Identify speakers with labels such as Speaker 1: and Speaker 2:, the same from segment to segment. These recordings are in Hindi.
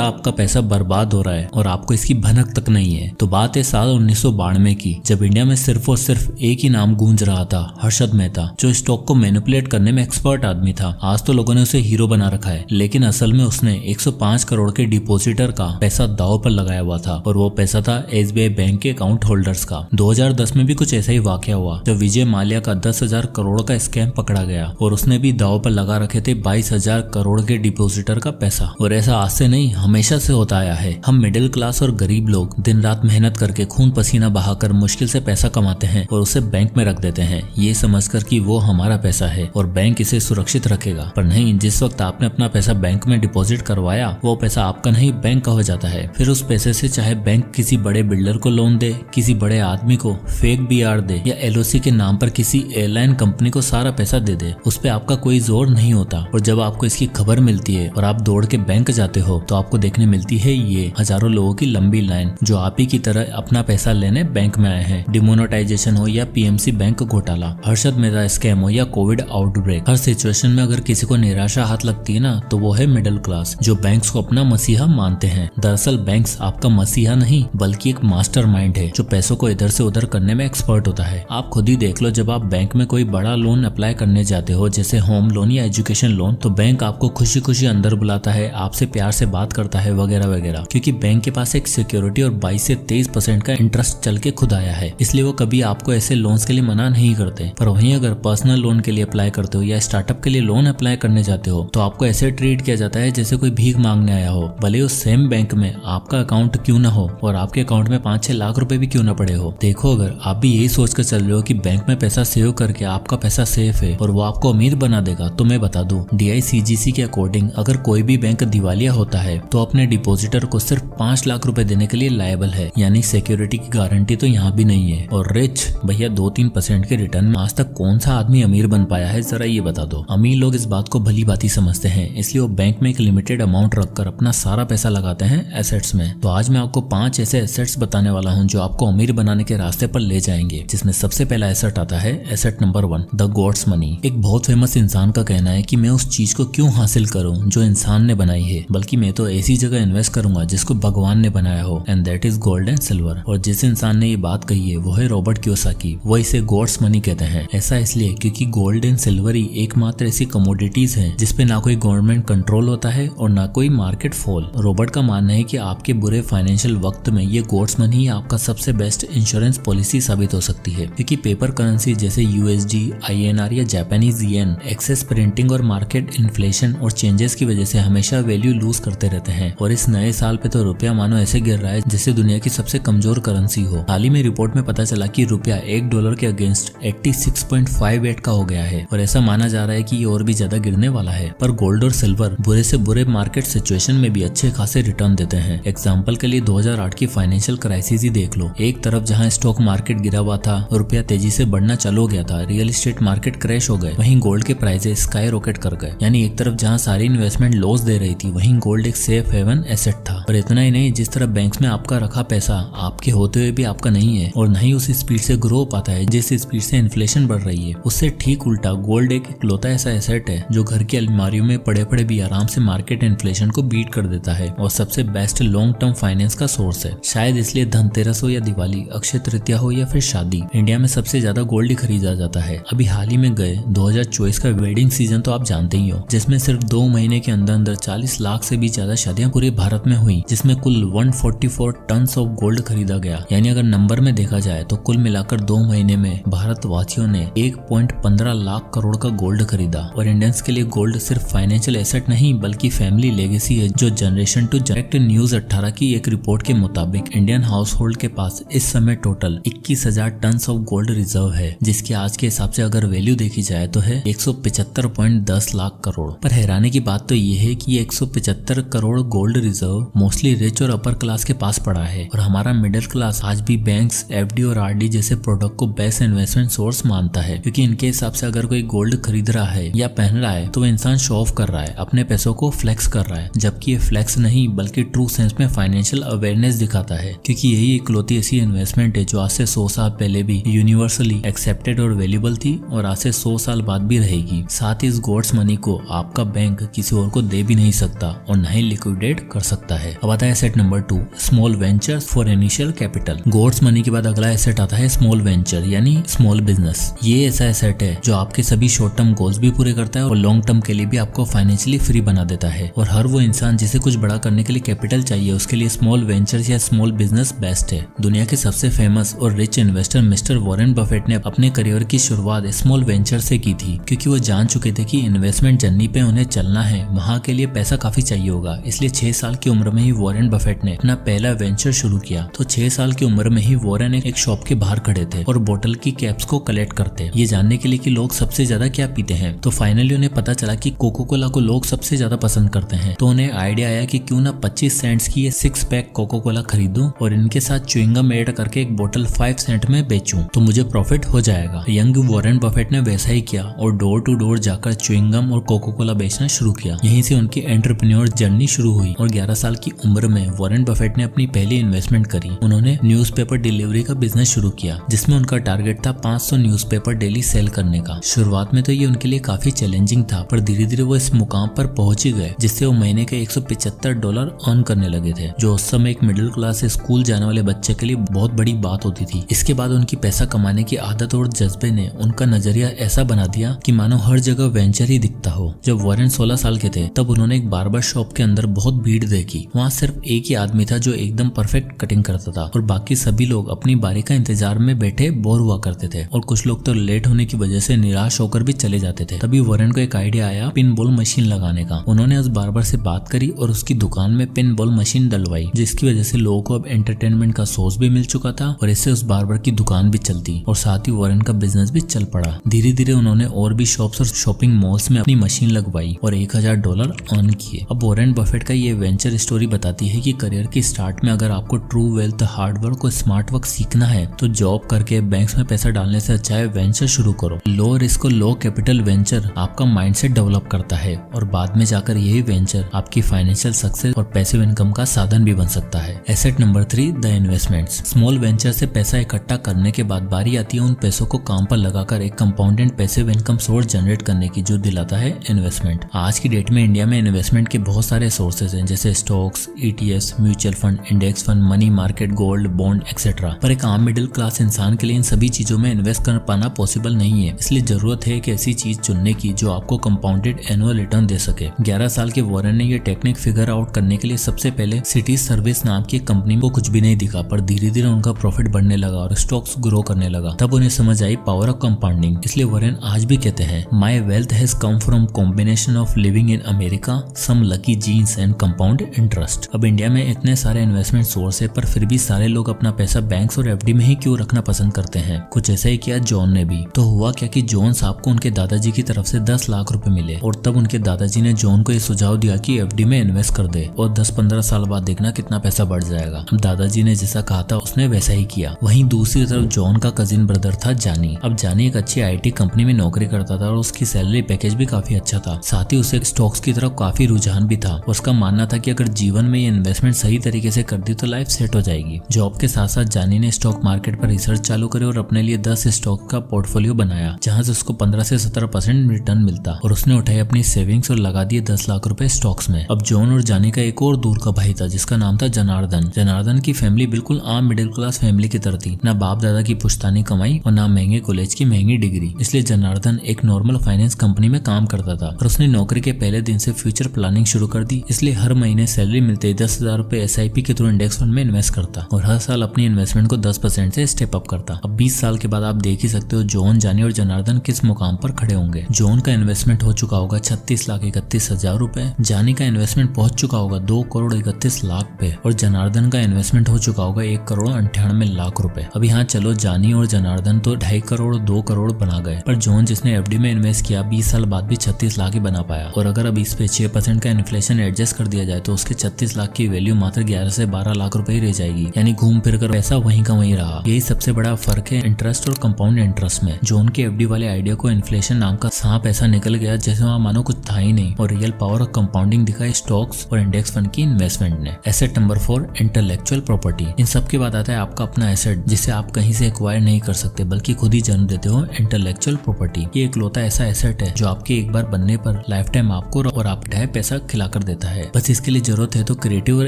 Speaker 1: आपका पैसा बर्बाद हो रहा है और आपको इसकी भनक तक नहीं है। तो बात है साल 1992 की, जब इंडिया में सिर्फ और सिर्फ एक ही नाम गूंज रहा था, हर्षद मेहता, जो स्टॉक को मैनिपुलेट करने में एक्सपर्ट आदमी था। आज तो लोगों ने उसे हीरो बना रखा है, लेकिन असल में उसने 105 करोड़ के डिपॉजिटर का पैसा दांव पर लगाया हुआ था और वो पैसा था SBI बैंक के अकाउंट होल्डर्स का। 2010 में भी कुछ ऐसा ही वाकया हुआ जब विजय माल्या का 10,000 करोड़ का स्कैम पकड़ा गया और उसने भी दांव पर लगा रखे थे 22,000 करोड़ के डिपॉजिटर का पैसा। और ऐसा आज से नहीं, हमेशा से होता आया है। हम मिडिल क्लास और गरीब लोग दिन रात मेहनत करके खून पसीना बहाकर मुश्किल से पैसा कमाते हैं और उसे बैंक में रख देते हैं, ये समझकर कि वो हमारा पैसा है और बैंक इसे सुरक्षित रखेगा। पर नहीं, जिस वक्त आपने अपना पैसा बैंक में डिपॉजिट करवाया, वो पैसा आपका नहीं बैंक का हो जाता है। फिर उस पैसे से चाहे बैंक किसी बड़े बिल्डर को लोन दे, किसी बड़े आदमी को फेक BR दे या LOC के नाम पर किसी एयरलाइन कंपनी को सारा पैसा दे दे, उस पे आपका कोई जोर नहीं होता। और जब आपको इसकी खबर मिलती है और आप दौड़ के बैंक जाते हो तो आपको देखने मिलती है ये हजारों लोगों की लंबी लाइन जो आप ही की तरह अपना पैसा लेने बैंक में आए हैं। डिमोनेटाइजेशन हो या PMC बैंक घोटाला, हर्षद मेहता स्कैम हो या कोविड आउटब्रेक, हर सिचुएशन में अगर किसी को निराशा हाथ लगती है ना, तो वो है मिडिल क्लास, जो बैंक्स को अपना मसीहा मानते हैं। दरअसल बैंक्स आपका मसीहा नहीं बल्कि एक मास्टरमाइंड है जो पैसों को इधर से उधर करने में एक्सपर्ट होता है। आप खुद ही देख लो, जब आप बैंक में कोई बड़ा लोन अप्लाई करने जाते हो, जैसे होम लोन या एजुकेशन लोन, तो बैंक आपको खुशी खुशी अंदर बुलाता है, आपसे प्यार से बात करता है वगैरह वगैरह, क्योंकि बैंक के पास एक सिक्योरिटी और 22 से 23% का इंटरेस्ट चल के खुद आया है। इसलिए वो कभी आपको ऐसे लोन्स के लिए मना नहीं करते। पर वहीं अगर पर्सनल लोन के लिए अप्लाई करते हो या स्टार्टअप के लिए लोन अप्लाई करने जाते हो, तो आपको ऐसे ट्रीट किया जाता है जैसे कोई भीख मांगने आया हो, भले उस सेम बैंक में आपका अकाउंट क्यों ना हो और आपके अकाउंट में 5-6 लाख रुपए भी क्यों ना पड़े हो। देखो, अगर आप भी यही सोच कर चल रहे हो कि बैंक में पैसा सेव करके आपका पैसा सेफ है और वो आपको अमीर बना देगा, तो मैं बता दूं, DICGC के अकॉर्डिंग अगर कोई भी बैंक दिवालिया होता है तो अपने डिपॉजिटर को सिर्फ 5 लाख रुपए देने के लिए लायबल है, यानी सिक्योरिटी की गारंटी तो यहाँ भी नहीं है। और रिच भैया 2-3% के रिटर्न में आज तक कौन सा आदमी अमीर बन पाया है, जरा ये बता दो। अमीर लोग इस बात को भली भांति समझते हैं, इसलिए वो बैंक में एक लिमिटेड अमाउंट रखकर अपना सारा पैसा लगाते हैं एसेट्स में। तो आज मैं आपको 5 ऐसे एसेट्स बताने वाला हूँ जो आपको अमीर बनाने के रास्ते पर ले जाएंगे, जिसमें सबसे पहला एसेट आता है asset number 1, the gods money. एक बहुत फेमस इंसान का कहना है कि मैं उस चीज को क्यों हासिल करूँ जो इंसान ने बनाई है, बल्कि मैं तो ऐसी जगह इन्वेस्ट करूंगा जिसको भगवान ने बनाया हो, and that is gold and silver. और जिस इंसान ने ये बात कही है वो है रॉबर्ट कियोसाकी। वो इसे गॉड्स मनी कहते हैं। ऐसा इसलिए क्योंकि गोल्ड एंड सिल्वर ही एकमात्र ऐसी कमोडिटीज हैं जिसपे ना कोई गवर्नमेंट कंट्रोल होता है और ना कोई मार्केट फॉल। रॉबर्ट का मानना है कि आपके बुरे फाइनेंशियल वक्त में ये गॉड्स मनी आपका सबसे बेस्ट इंश्योरेंस पॉलिसी साबित हो सकती है, क्योंकि पेपर करेंसी जैसे USD, INR या जापानीज येन एक्सेस प्रिंटिंग और मार्केट इन्फ्लेशन और चेंजेस की वजह से हमेशा वैल्यू लूज करते रहते हैं। और इस नए साल पे तो रुपया मानो ऐसे गिर रहा है जैसे दुनिया की सबसे कमजोर करेंसी हो। हाल ही में रिपोर्ट में पता चला कि रुपया $1 के अगेंस्ट 86.58 का हो गया है और ऐसा माना जा रहा है कि ये और भी ज्यादा गिरने वाला है। पर गोल्ड और सिल्वर बुरे से बुरे मार्केट सिचुएशन में भी अच्छे खासे रिटर्न देते हैं। एग्जाम्पल के लिए 2008 की फाइनेंशियल क्राइसिस ही देख लो। एक तरफ जहाँ स्टॉक मार्केट गिरा हुआ था, रुपया तेजी से बढ़ना चालू हो गया था, रियल एस्टेट मार्केट क्रैश हो गए, वहीं गोल्ड के प्राइसेस स्काई रॉकेट कर गए। यानी एक तरफ जहाँ सारी इन्वेस्टमेंट लॉस दे रही थी, वहीं गोल्ड एक सेफ हेवन एसेट था। और इतना ही नहीं, जिस तरह बैंक्स में आपका रखा पैसा आपके होते हुए भी आपका नहीं है और नहीं उस स्पीड से ग्रो पाता है जिस स्पीड से इन्फ्लेशन बढ़ रही है, उससे ठीक उल्टा गोल्ड एक इकलौता ऐसा एसेट है जो घर की अलमारियों में पड़े पड़े भी आराम से मार्केट इन्फ्लेशन को बीट कर देता है और सबसे बेस्ट लॉन्ग टर्म फाइनेंस का सोर्स है। शायद इसलिए धनतेरस हो या दिवाली, अक्षय तृतीया हो या फिर शादी, इंडिया में सबसे ज्यादा गोल्ड खरीदा जाता है। अभी हाल ही में गए 2024 का वेडिंग सीजन तो आप जानते ही हो, जिसमें सिर्फ 2 महीने के अंदर अंदर 40 लाख से भी ज्यादा शादियां पूरे भारत में हुई, जिसमें कुल 144 टन ऑफ गोल्ड खरीदा गया। यानी अगर नंबर में देखा जाए तो कुल मिलाकर 2 महीने में भारतवासियों ने 1.15 लाख करोड़ का गोल्ड खरीदा। और इंडियंस के लिए गोल्ड सिर्फ फाइनेंशियल एसेट नहीं बल्कि फैमिली लेगेसी है, जो जनरेशन टू जनरेशन। न्यूज 18 की एक रिपोर्ट के मुताबिक इंडियन हाउस होल्ड के पास इस समय total 21,000 tonne of gold reserve है, जिसकी आज के हिसाब से अगर वैल्यू देखी जाए तो है 175.10 लाख करोड़। पर हैरानी की बात तो ये है कि 175 crore gold reserve mostly rich और अपर क्लास के पास पड़ा है, और हमारा मिडिल क्लास आज भी बैंक्स, FD और RD जैसे प्रोडक्ट को बेस्ट इन्वेस्टमेंट सोर्स मानता है, क्योंकि इनके हिसाब से अगर कोई गोल्ड खरीद रहा है या पहन रहा है तो वो इंसान शो ऑफ कर रहा है, अपने पैसों को फ्लेक्स कर रहा है, जबकि ये फ्लेक्स नहीं बल्कि ट्रू सेंस में फाइनेंशियल अवेयरनेस दिखाता है, क्योंकि यही इकलौती ऐसी इन्वेस्टमेंट है जो आज से 100 साल पहले भी यूनिवर्सली एक्सेप्टेड और वैल्यूबल थी और आज से 100 साल बाद भी रहेगी। साथ ही इस गॉड्स मनी को आपका बैंक किसी और को दे भी नहीं सकता और न ही लिक्विड लिक्विडेट कर सकता है। अब आता है asset number 2, small ventures for initial capital. God's money के बाद अगला एसेट आता है स्मॉल वेंचर यानी स्मॉल बिजनेस। ये ऐसा एसेट है जो आपके सभी शॉर्ट टर्म गोल्स भी पूरे करता है और लॉन्ग टर्म के लिए भी आपको फाइनेंशियली फ्री बना देता है। और हर वो इंसान जिसे कुछ बड़ा करने के लिए कैपिटल चाहिए उसके लिए स्मॉल वेंचर्स या स्मॉल बिजनेस बेस्ट है। दुनिया के सबसे फेमस और rich investor mister Warren Buffett ने अपने करियर की शुरुआत स्मॉल वेंचर से की थी, क्योंकि वो जान चुके थे कि इन्वेस्टमेंट जर्नी पे उन्हें चलना है, वहाँ के लिए पैसा काफी चाहिए होगा। इसलिए 6 साल की उम्र में ही वॉरेन बफेट ने अपना पहला वेंचर शुरू किया। तो 6 साल की उम्र में ही वॉरेन एक शॉप के बाहर खड़े थे और बोतल की कैप्स को कलेक्ट करते, ये जानने के लिए कि लोग सबसे ज्यादा क्या पीते हैं। तो फाइनली उन्हें पता चला कि कोको कोला को लोग सबसे ज्यादा पसंद करते हैं। तो उन्हें आइडिया आया कि क्यों ना 25 सेंट्स की ये 6 पैक कोको कोला खरीदूं और इनके साथ च्युइंगम ऐड करके एक बोतल 5 सेंट में बेचूं तो मुझे प्रॉफिट हो जाएगा। यंग वॉरेन बफेट ने वैसा ही किया और डोर टू डोर जाकर च्युइंगम और कोको कोला बेचना शुरू किया। यहीं से उनकी एंटरप्रेन्योर जर्नी शुरू हुई और 11 साल की उम्र में वॉरेन बफेट ने अपनी पहली इन्वेस्टमेंट करी। उन्होंने न्यूज़पेपर डिलीवरी का बिजनेस शुरू किया, जिसमें उनका टारगेट था 500 न्यूज़पेपर डेली सेल करने का। शुरुआत में तो ये उनके लिए काफी चैलेंजिंग था, पर धीरे धीरे वो इस मुकाम पर पहुंच ही गए जिससे वो महीने के $175 अर्न करने लगे थे, जो उस समय एक मिडिल क्लास स्कूल जाने वाले बच्चे के लिए बहुत बड़ी बात होती थी। इसके बाद उनकी पैसा कमाने की आदत और जज्बे ने उनका नजरिया ऐसा बना दिया कि मानो हर जगह वेंचर ही दिखता हो। जब वॉरेन 16 साल के थे तब उन्होंने एक बार्बर शॉप के अंदर बहुत भीड़ देखी। वहाँ सिर्फ एक ही आदमी था जो एकदम परफेक्ट कटिंग करता था और बाकी सभी लोग अपनी बारी का इंतजार में बैठे बोर हुआ करते थे और कुछ लोग तो लेट होने की वजह से निराश होकर भी चले जाते थे। तभी वॉरेन को एक आइडिया आया पिन बॉल मशीन लगाने का। उन्होंने उस बार्बर से बात करी और उसकी दुकान में पिन बॉल मशीन डलवाई, जिसकी वजह से लोगों को अब एंटरटेनमेंट का सोर्स भी मिल चुका था और इससे उस बार्बर की दुकान भी चलती और साथ ही वॉरेन का बिजनेस भी चल पड़ा। धीरे धीरे उन्होंने और भी शॉप्स और शॉपिंग मॉल्स में अपनी मशीन लगवाई और $1000 अर्न किए। अब वॉरेन बफेट का ये वेंचर स्टोरी बताती है कि करियर की स्टार्ट में अगर आपको ट्रू वेल्थ, हार्ड वर्क और स्मार्ट वर्क सीखना है तो जॉब करके बैंक्स में पैसा डालने से अच्छा है वेंचर शुरू करो। लो रिस्क और लो कैपिटल वेंचर आपका माइंडसेट डेवलप करता है और बाद में जाकर यही वेंचर आपकी फाइनेंशियल सक्सेस और पैसिव इनकम का साधन भी बन सकता है। Asset number 3, the investments. Small venture से पैसा इकट्ठा करने के बाद बारी आती है उन पैसों को काम पर लगाकर एक compounded passive income source generate करने की, जो दिलाता है इन्वेस्टमेंट। आज की डेट में इंडिया में इन्वेस्टमेंट के बहुत सारे सोर्सेज हैं, जैसे stocks, ETFs, mutual fund, index fund, money market, gold, bond etcetera. पर एक आम मिडिल क्लास इंसान के लिए इन सभी चीजों में इन्वेस्ट कर पाना पॉसिबल नहीं है। इसलिए जरूरत है एक ऐसी चीज चुनने की जो आपको कंपाउंडेड एनुअल रिटर्न दे सके। 11 साल के वॉरेन ने ये टेक्निक फिगर आउट करने के लिए सबसे पहले सिटी सर्विस नाम की कंपनी को कुछ भी नहीं दिखा, पर धीरे धीरे उनका प्रॉफिट बढ़ने लगा और स्टॉक्स ग्रो करने लगा। तब उन्हें समझ आई पावर ऑफ कंपाउंडिंग। इसलिए वॉरेन आज भी कहते हैं, my wealth has come from combination of living in America, some lucky genes and compound interest. अब इंडिया में इतने सारे इन्वेस्टमेंट सोर्स है, पर फिर भी सारे लोग अपना पैसा बैंक्स और FD में ही क्यों रखना पसंद करते हैं। कुछ ऐसा ही किया जॉन ने भी। तो हुआ क्या कि जॉन साहब को उनके दादाजी की तरफ से 10 लाख रुपए मिले और तब उनके दादाजी ने जॉन को ये सुझाव दिया कि FD में इन्वेस्ट कर दे और 10-15 साल बाद देखना कितना पैसा बढ़ जाएगा। अब दादाजी ने जैसा कहा था उसने वैसा ही किया। वहीं दूसरी तरफ जॉन का कजिन ब्रदर था जानी। अब जानी एक अच्छी IT कंपनी में नौकरी करता था और उसकी सैलरी पैकेज भी काफी अच्छा था। साथ ही उसे स्टॉक्स की तरफ काफी रुझान भी था। उसका मानना था कि अगर जीवन में ये इन्वेस्टमेंट सही तरीके से कर दी तो लाइफ सेट हो जाएगी। जॉब के साथ साथ जानी ने स्टॉक मार्केट पर रिसर्च चालू करे और अपने लिए 10 स्टॉक का पोर्टफोलियो बनाया, जहां से उसको 15 से 17% रिटर्न मिलता और उसने उठाई अपनी सेविंग्स और लगा दिए 10 लाख रुपए स्टॉक्स में। अब जॉन और जानी का एक और दूर का भाई था जिसका नाम था जनार्दन। जनार्दन की फैमिली बिल्कुल आम मिडिल क्लास फैमिली की तरह थी। ना बाप दादा की पुश्तैनी कमाई और ना महंगे कॉलेज की महंगी डिग्री। इसलिए जनार्दन एक नॉर्मल फाइनेंस कंपनी में काम करता था और उसने नौकरी के पहले दिन से फ्यूचर प्लानिंग शुरू कर दी। इसलिए हर महीने सैलरी मिलते 10,000 रुपए SIP के थ्रू इंडेक्स फंड में इन्वेस्ट करता और हर साल अपनी इन्वेस्टमेंट को 10% से स्टेप अप करता। अब 20 साल के बाद आप देख ही सकते हो जॉन, जानी और जनार्दन किस मुकाम पर खड़े होंगे। जॉन का इन्वेस्टमेंट हो चुका होगा 36,31,000 रुपए, जानी का इन्वेस्टमेंट पहुंच चुका होगा 2,31,00,000 पे और जनार्दन का इन्वेस्टमेंट हो चुका होगा 1,98,00,000 रुपए। अब यहाँ चलो जानी और जनार्दन तो 2.5 करोड़ 2 करोड़ बना गए, पर जॉन जिसने FD में इन्वेस्ट किया 20 साल बाद भी 36 लाख ही बना पाया। और अगर अब इस पे 6% का इन्फ्लेशन एडजस्ट कर दिया जाए तो उसके 36 लाख की वैल्यू मात्र 11 से 12 लाख रुपए ही रह जाएगी। यानी घूम फिर कर पैसा वहीं का वहीं रहा। यही सबसे बड़ा फर्क है इंटरेस्ट और कंपाउंड इंटरेस्ट में। जॉन के FD वाले आइडिया को इन्फ्लेशन नाम का सांप ऐसा निकल गया जैसे वहाँ मानो कुछ था ही नहीं और रियल पावर ऑफ कंपाउंडिंग दिखाई स्टॉक्स और इंडेक्स फंड की इन्वेस्टमेंट ने। Asset number 4, intellectual property. इन सब के बाद आता है आपका अपना एसेट जिसे आप कहीं से एक्वायर नहीं कर सकते बल्कि खुद ही जन्म देते हो, इंटेलेक्चुअल प्रॉपर्टी। ये इकलौता ऐसा एसेट है जो आपके एक बार बनने पर लाइफ टाइम आपको और आपका पैसा खिलाकर देता है। है, बस इसके लिए जरूरत है तो क्रिएटिव और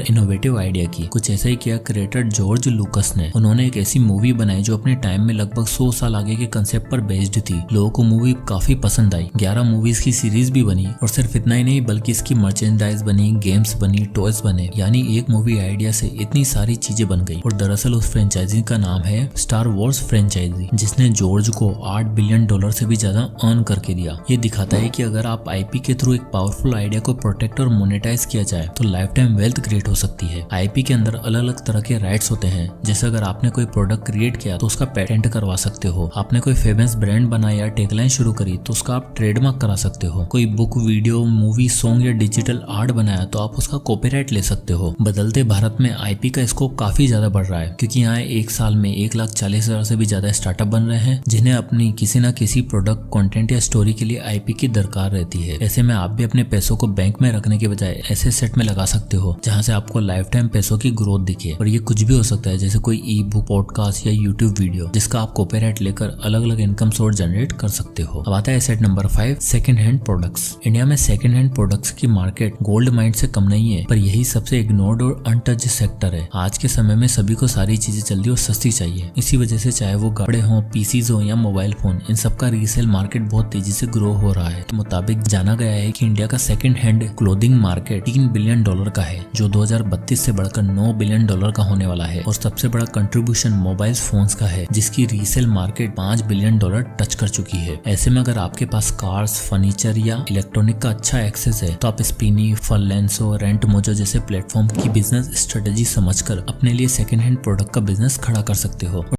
Speaker 1: इनोवेटिव आइडिया की। कुछ ऐसा ही किया क्रिएटर जॉर्ज लुकस ने। उन्होंने एक ऐसी मूवी बनाई जो अपने टाइम में लगभग 100 साल आगे के कंसेप्ट पर बेस्ड थी। लोगों को मूवी काफी पसंद आई, 11 मूवीज की सीरीज भी बनी और सिर्फ इतना ही नहीं बल्कि इसकी मर्चेंडाइज बनी, गेम्स बनी, टॉयज बने, यानी एक मूवी आइडिया से इतनी सारी चीजें बन गई। और दरअसल उस फ्रेंचाइजी का नाम है स्टार वॉर्स फ्रेंचाइजी, जिसने जॉर्ज को $8 बिलियन से भी ज्यादा अर्न करके दिया। ये दिखाता है कि अगर आप आईपी के थ्रू एक पावरफुल आइडिया को प्रोटेक्ट और मोनेटाइज किया जाए तो लाइफ टाइम वेल्थ क्रिएट हो सकती है। आईपी के अंदर अलग अलग तरह के राइट्स होते हैं, जैसे अगर आपने कोई प्रोडक्ट क्रिएट किया तो उसका पेटेंट करवा सकते हो, आपने कोई फेमस ब्रांड बनाया या टैगलाइन शुरू करी तो उसका आप ट्रेडमार्क करा सकते हो, कोई बुक, वीडियो, मूवी, सॉन्ग या डिजिटल आर्ट बनाया तो आप उसका कॉपीराइट ले सकते हो। बदलते भारत में आईपी का स्कोप काफी ज्यादा बढ़ रहा है, क्योंकि यहाँ एक साल में 1,40,000 से भी ज्यादा स्टार्टअप बन रहे हैं जिन्हें अपनी किसी न किसी प्रोडक्ट, कंटेंट या स्टोरी के लिए आईपी की दरकार रहती है। ऐसे में आप भी अपने पैसों को बैंक में रखने के बजाय ऐसे सेट में लगा सकते हो जहाँ से आपको लाइफ टाइम पैसों की ग्रोथ दिखे। और ये कुछ भी हो सकता है, जैसे कोई ई बुक, पॉडकास्ट या यूट्यूब वीडियो जिसका आप कॉपीराइट लेकर अलग अलग इनकम सोर्स जनरेट कर सकते हो। अब आता है set number 5, second hand products. India में सेकंड हैंड प्रोडक्ट्स की मार्केट गोल्ड माइंड से कम नहीं है, पर यही सबसे इग्नोर्ड और अनटच्ड सेक्टर है। आज के समय में सभी को सारी चीजें जल्दी और सस्ती चाहिए, इसी वजह से चाहे वो कपड़े हो, पीसीज हो या मोबाइल फोन, इन सब का रीसेल मार्केट बहुत तेजी से ग्रो हो रहा है। तो मुताबिक जाना गया है कि इंडिया का second hand clothing market $3 billion का है, जो 2032 से बढ़कर $9 बिलियन का होने वाला है। और सबसे बड़ा कंट्रीब्यूशन मोबाइल फोन्स का है, जिसकी रीसेल मार्केट $5 बिलियन टच कर चुकी है। ऐसे में अगर आपके पास कार्स, फर्नीचर या इलेक्ट्रॉनिक का अच्छा एक्सेस है तो आप स्पिनी, फरलेंसो, रेंट मोजो जैसे प्लेटफॉर्म की बिजनेस स्ट्रेटेजी समझकर अपने लिए सेकंड हैंड प्रोडक्ट का बिजनेस खड़ा कर सकते हो।